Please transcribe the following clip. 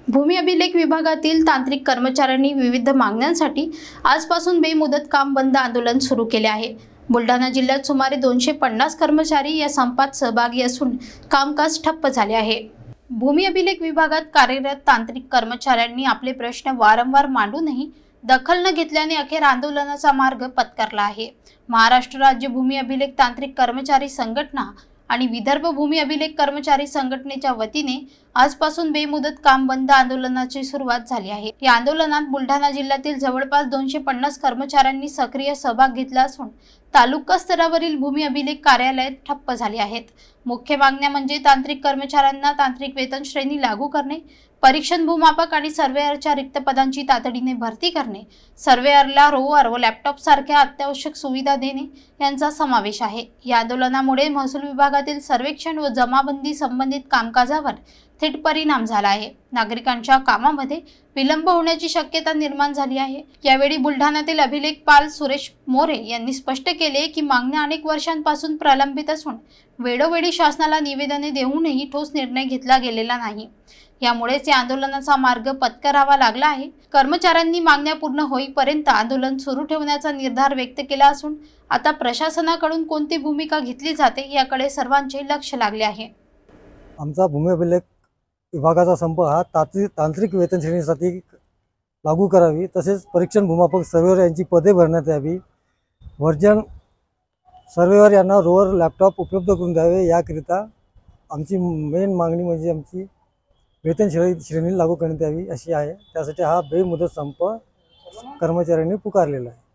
भूमी अभिलेख विभागातील तांत्रिक कर्मचाऱ्यांनी विविध मागण्यांसाठी आजपासून बेमुदत काम बंद आंदोलन सुरू केले आहे। बुलढाणा जिल्ह्यात सुमारे 250 कर्मचारी या संपात सहभागी असून कामकाज ठप्प झाले आहे। भूमी अभिलेख विभागात कार्यरत तांत्रिक कर्मचाऱ्यांनी आपले प्रश्न वारंवार मांडूनही दखल न घेतल्याने अखेर आंदोलनाचा मार्ग पत्करला आहे। महाराष्ट्र राज्य भूमी अभिलेख तांत्रिक कर्मचारी संघटना आणि विदर्भ भूमी अभिलेख कर्मचारी संघटनेच्या वतीने आजपासून बेमुदत काम बंद आंदोलनाची सुरुवात झाली आहे। या आंदोलनात बुलढाणा जिल्ह्यातील जवळपास 250 कर्मचाऱ्यांनी सक्रिय सहभाग घेतला असून तालुका स्तरावरील भूमी अभिलेख कार्यालय ठप्प झाले आहेत। मुख्य मागण्या म्हणजे तांत्रिक कर्मचाऱ्यांना तांत्रिक वेतन श्रेणी लागू करणे, परीक्षण भूमापक आणि सर्वेअरच्या रिक्त पदांची तातडीने भरती करणे, सर्वेअरला रोवर व लॅपटॉप सारख्या अत्यावश्यक सुविधा देणे यांचा समावेश आहे। या आंदोलनामुळे महसूल विभागातील सर्वेक्षण व जमाबंदी संबंधित कामकाजावर थेट परिणाम झाला आहे। नागरिकांच्या कामामध्ये विलंब होण्याची शक्यता निर्माण झाली आहे। यावेळी बुलढाण्यातील अभिलेखपाल सुरेश मोरे यांनी स्पष्ट केले की मागण्या अनेक वर्षांपासून प्रलंबित असून वेळोवेळी शासनाला निवेदने देऊनही ठोस निर्णय घेतला गेलेला नाही। यामुळेच या आंदोलनाचा मार्ग पत्करावा लागला आहे। कर्मचाऱ्यांनी मागण्या पूर्ण होईपर्यंत आंदोलन सुरू ठेवण्याचा निर्धार व्यक्त केला असून आता प्रशासनाकडून कोणती भूमिका घेतली जाते याकडे सर्वांचे लक्ष लागले आहे। आमचा भूमी अभिलेख विभागाचा संप हा तांत्रिक वेतन श्रेणीसाठी लागू करावी, तसेच परीक्षण भूमापक सर्वेअर यांची पदे भरण्यात यावी, वर्जन सर्वेअर यांना रोवर लॅपटॉप उपलब्ध करून द्यावे। याकरिता आमची मेन मागणी म्हणजे आमची वेतन श्रेणी लागू करण्यात यावी अशी आहे। त्यासाठी हा बेमुदत संप कर्मचाऱ्यांनी पुकारलेला आहे।